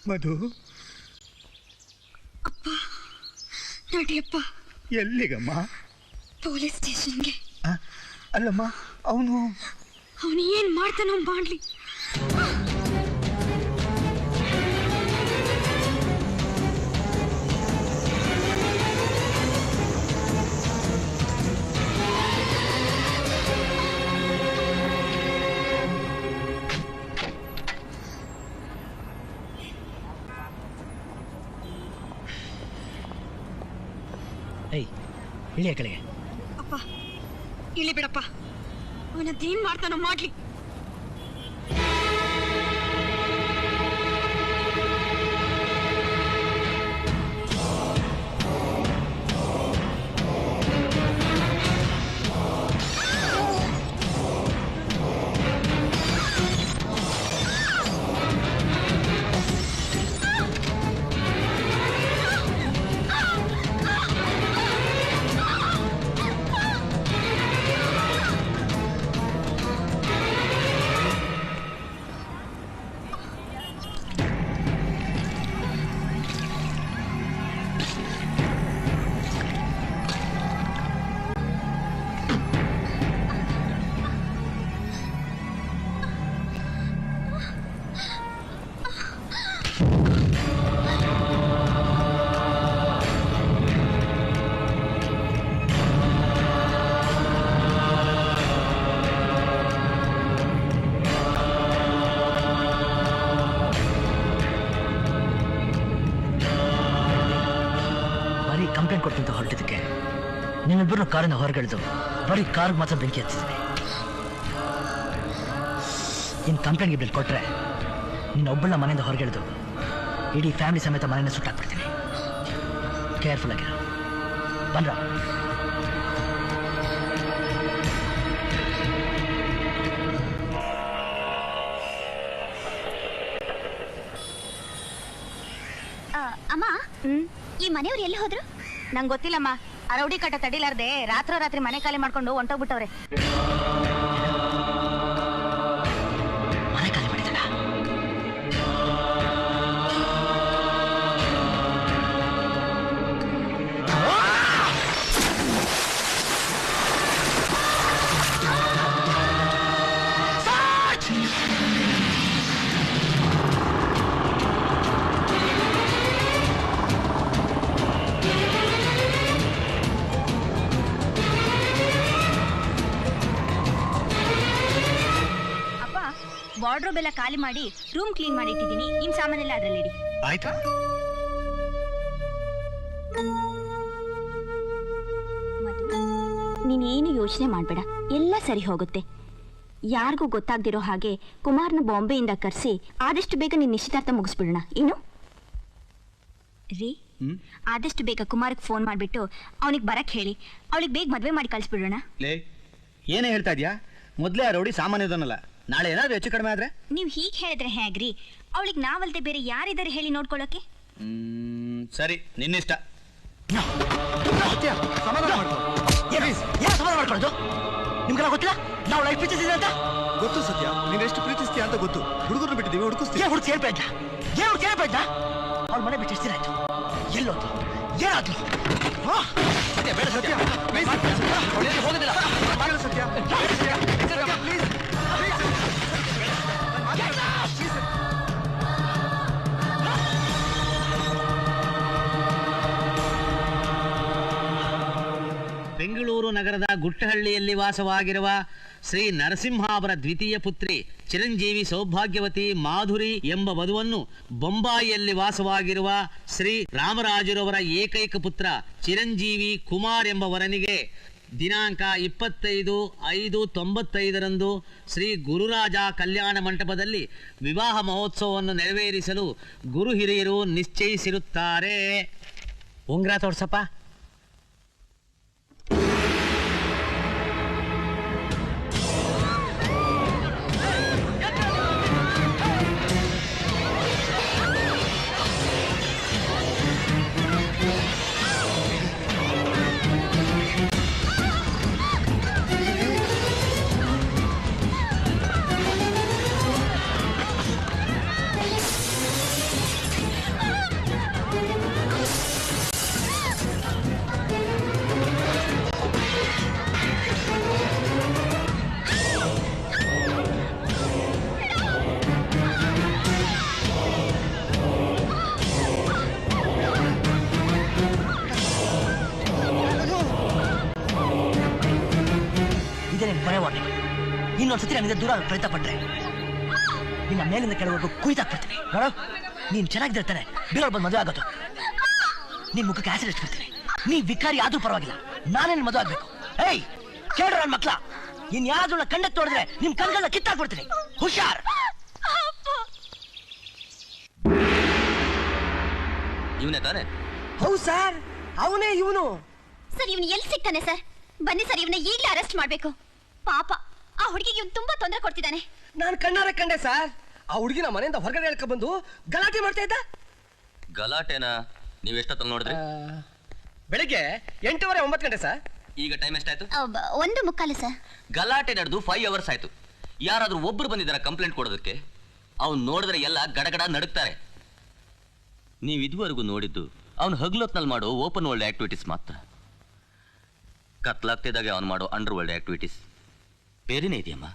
ಮಧು ಅಪ್ಪ ನಡಿಯಪ್ಪ. ಎಲ್ಲಿಗಮ್ಮ? ಪೊಲೀಸ್ ಸ್ಟೇಷನ್ಗೆ. ಅಲ್ಲಮ್ಮ ಅವನು ಏನ್ ಮಾಡ್ತಾನೋ ಮಾಡ್ಲಿ. ಇಳಿಯ ಕೆಳಗೆ. ಅಪ್ಪ ಇಳಿ ಬಿಡಪ್ಪ, ಅವನದೇನ್ ಮಾಡ್ತಾನೋ ಮಾಡ್ಲಿ. ಕಂಪ್ಲೇಂಟ್ ಕೊಡ್ತಿಂತ ಹೊರಟಿದ್ದಕ್ಕೆ ನಿಮ್ಮಿಬ್ಬರನ್ನ ಕಾರಿನ ಹೊರಗೆಳೆದು ಬರೀ ಕಾರ್ಗೆ ಮಾತ್ರ ಬೆಂಕಿ ಹಚ್ಚಿದ್ದೀನಿ. ಇನ್ನು ಕಂಪ್ಲೇಂಟ್ಗೆ ಬಿಲ್ ಕೊಟ್ಟರೆ ನಿನ್ನ ಒಬ್ಬಳನ್ನ ಮನೆಯಿಂದ ಹೊರಗೆಳೆದು ಇಡೀ ಫ್ಯಾಮಿಲಿ ಸಮೇತ ಮನೆಯಿಂದ ಸುಟ್ಟಾಕ್ಬಿಡ್ತೀನಿ. ಕೇರ್ಫುಲ್ ಆಗಿರೋ ಬನ್ರ. ಅಮ್ಮ, ಈ ಮನೆಯವ್ರು ಎಲ್ಲಿ ಹೋದ್ರು? ನಂಗೆ ಗೊತ್ತಿಲ್ಲಮ್ಮ. ಆ ರೌಡಿ ಕಟ್ಟ ತಡಿಲಾರ್ದೆ ರಾತ್ರಿ ಮನೆ ಖಾಲಿ ಮಾಡ್ಕೊಂಡು ಹೊಂಟೋಗ್ಬಿಟ್ಟವ್ರೆ. ಮನೆ ಖಾಲಿ ಮಾಡಿದಳ? ವಾರ್ಡ್ರೋಬ್ ಎಲ್ಲ ಖಾಲಿ ಮಾಡಿ ರೂಮ್ ಕ್ಲೀನ್ ಮಾಡಿ ಇಟ್ಟಿದ್ದೀನಿ. ನಿಮ್ ಸಾಮಾನೆಲ್ಲ ಅದ್ರಲ್ಲಿ ಇಡಿ. ಆಯ್ತಾ? ನೀನೇನು ಯೋಚನೆ ಮಾಡ್ಬೇಡ, ಎಲ್ಲ ಸರಿ ಹೋಗುತ್ತೆ. ಯಾರಿಗೂ ಗೊತ್ತಾಗ್ದಿರೋ ಹಾಗೆ ಕುಮಾರ್ನ ಬಾಂಬೆಯಿಂದ ಕರೆಸಿ ಆದಷ್ಟು ಬೇಗ ನಿನ್ನ ನಿಶ್ಚಿತಾರ್ಥ ಮುಗಿಸ್ಬಿಡೋಣ. ಏನು ರೀ, ಆದಷ್ಟು ಬೇಗ ಕುಮಾರ್ಗೆ ಫೋನ್ ಮಾಡಿಬಿಟ್ಟು ಅವನಿಗೆ ಬರಕ್ ಹೇಳಿ, ಅವಳಿಗೆ ಬೇಗ ಮದುವೆ ಮಾಡಿ ಕಳಿಸ್ಬಿಡೋಣ. ಏನೇ ಹೇಳ್ತಾ ಇದೆಯಾ? ಮೊದಲೇ ಆ ರೌಡಿ ಸಾಮಾನ್ಯದನ್ನಲ್ಲ, ನಾಳೆ ಏನಾದ್ರೂ ಹೆಚ್ಚು ಕಡಿಮೆ ಆದ್ರೆ? ನೀವು ಹೀಗೆ ಹೇಳಿದ್ರೆ ಹೇಗ್ರಿ? ಅವಳಿಗೆ ನಾವಲ್ದೆ ಬೇರೆ ಯಾರಿದ್ದಾರೆ ಹೇಳಿ ನೋಡ್ಕೊಳ್ಳೋಕೆ? ಸರಿ, ನಿನ್ನಿಷ್ಟ. ಸಮಾಧಾನ ಮಾಡ್ಕೊಳ್ಳೋದು ನಿಮ್ಗೆಲ್ಲ ಗೊತ್ತಿಲ್ಲ ನಾವು ಲೈಫ್ ಪ್ರೀತಿಸಿದ ಅಂತ? ಗೊತ್ತು ಸತ್ಯ, ನೀನ್ ಎಷ್ಟು ಪ್ರೀತಿಸ್ತೀಯ ಅಂತ ಗೊತ್ತು. ಹುಡುಗರು ಬಿಟ್ಟಿದ್ದೀವಿ, ಹುಡುಕಿಸ್ತೀವಿ. ಹುಡುಕಿ ಏನ್ ಅವ್ಳ ಮನೆ ಬಿಟ್ಟು ಎಷ್ಟು ದಿನ ಆಯ್ತು? ಎಲ್ಲೋದು? ಏನಾದ್ರು? ಬೇಡ ಸತ್ಯ, ಹೋಗೋದಿಲ್ಲ. ಸತ್ಯ ಪ್ಲೀಸ್. ಬೆಂಗಳೂರು ನಗರದ ಗುಟ್ಟಹಳ್ಳಿಯಲ್ಲಿ ವಾಸವಾಗಿರುವ ಶ್ರೀ ನರಸಿಂಹಾವರ ದ್ವಿತೀಯ ಪುತ್ರಿ ಚಿರಂಜೀವಿ ಸೌಭಾಗ್ಯವತಿ ಮಾಧುರಿ ಎಂಬ ವಧುವನ್ನು ಬೊಂಬಾಯಿಯಲ್ಲಿ ವಾಸವಾಗಿರುವ ಶ್ರೀ ರಾಮರಾಜುರವರ ಏಕೈಕ ಪುತ್ರ ಚಿರಂಜೀವಿ ಕುಮಾರ್ ಎಂಬ ವರನಿಗೆ ದಿನಾಂಕ 25/5/95ರಂದು ಶ್ರೀ ಗುರುರಾಜ ಕಲ್ಯಾಣ ಮಂಟಪದಲ್ಲಿ ವಿವಾಹ ಮಹೋತ್ಸವವನ್ನು ನೆರವೇರಿಸಲು ಗುರು ಹಿರಿಯರು ನಿಶ್ಚಯಿಸಿರುತ್ತಾರೆ. ಉಂಗ್ರ ತೋರ್ಸಪ್ಪ. ಇದೇ ನಿನ್ ಕೊನೆ ವಾರ್ನಿಂಗ್. ಇನ್ನೊಂದ್ಸತಿ ನನಗೆ ದೂರ ಆಗೋ ಪ್ರಯತ್ನ ಪಟ್ರೆ ನಿನ್ನ ಮೇಲಿಂದ ಕೆಳವರೆಗೂ ಕುಯ್ದಾಕ್ಬಿಡ್ತೀನಿ. ನೋಡು, ನೀನ್ ಚೆನ್ನಾಗಿರ್ತಾನೆ ಬೇರೆಯವ್ರು ಬಂದು ಮದುವೆ ಆಗೋದು. ನಿನ್ ಮುಖಕ್ಕೆ ಆಸಿಡ್ ಹಚ್ಬಿಡ್ತೀನಿ. ನೀ ವಿಕಾರಿ ಆದ್ರೂ ಪರವಾಗಿಲ್ಲ, ನಾನೇ ನಿನ್ ಮದುವೆ ಆಗ್ಬೇಕು. ಏಯ್ ಕೇಳ್ರ ನನ್ ಮಕ್ಳ, ಇನ್ ಯಾರಾದ್ರೂ ಕಂಡೆ ತೋಡಿದ್ರೆ ನಿಮ್ ಕಣ್ಗಳನ್ನ ಕಿತ್ತಾಕ್ಬಿಡ್ತೀನಿ. ಹುಷಾರ್. ಇವನೇ ತಾನೆ? ಹೌದು ಸರ್, ಅವನೇ ಇವನು. ಸರ್ ಇವನು ಎಲ್ಲಿ ಸಿಗ್ತಾನೆ ಸರ್? ಬನ್ನಿ ಸರ್, ಇವನ್ನ ಈಗಲೇ ಅರೆಸ್ಟ್ ಮಾಡ್ಬೇಕು. ಪಾಪ ಆ ಹುಡುಗಿಗೆ ಇವನು ತುಂಬಾ ತೊಂದರೆ ಕೊಡ್ತಿದ್ದಾನೆ. ನಾನು ಕಣ್ಣಾರೆ ಕಂಡೆ ಸರ್. ಆ ಹುಡುಗಿನ ಮನೆಯಿಂದ ಹೊರಗಡೆ ಹೇಳ್ಕೊ ಬಂದು ಗಲಾಟೆ ಮಾಡ್ತಾ ಇದ್ದ. ಗಲಾಟೆನಾ? ನೀವು ಎಷ್ಟೊತ್ತಲ್ಲಿ ನೋಡಿದ್ರಿ? ಬೆಳಿಗ್ಗೆ 8:30 9 ಗಂಟೆ ಸರ್. ಈಗ ಟೈಮ್ ಎಷ್ಟಾಯ್ತು? 1:45 ಸರ್. ಗಲಾಟೆ ನಡೆದು 5 hours ಆಯ್ತು. ಯಾರಾದ್ರೂ ಒಬ್ರು ಬಂದಿದ್ದಾರ ಕಂಪ್ಲೇಂಟ್ ಕೊಡೋದಕ್ಕೆ? ಅವ್ನು ನೋಡಿದ್ರೆ ಎಲ್ಲ ಗಡಗಡ ನಡುಕ್ತಾರೆ. ನೀವು ಇದುವರೆಗೂ ನೋಡಿದ್ದು ಅವ್ನು ಹಗಲೊತ್ನಲ್ಲಿ ಮಾಡೋ ಓಪನ್ ವರ್ಲ್ಡ್ ಆಕ್ಟಿವಿಟೀಸ್ ಮಾತ್ರ. ಕತ್ಲಾಗ್ತಿದ್ದಾಗೆ ಅವ್ನು ಮಾಡೋ ಅಂಡರ್ ವರ್ಲ್ಡ್ ಆಕ್ಟಿವಿಟೀಸ್ ಬೇರೆನೇ ಇದೆಯಮ್ಮ.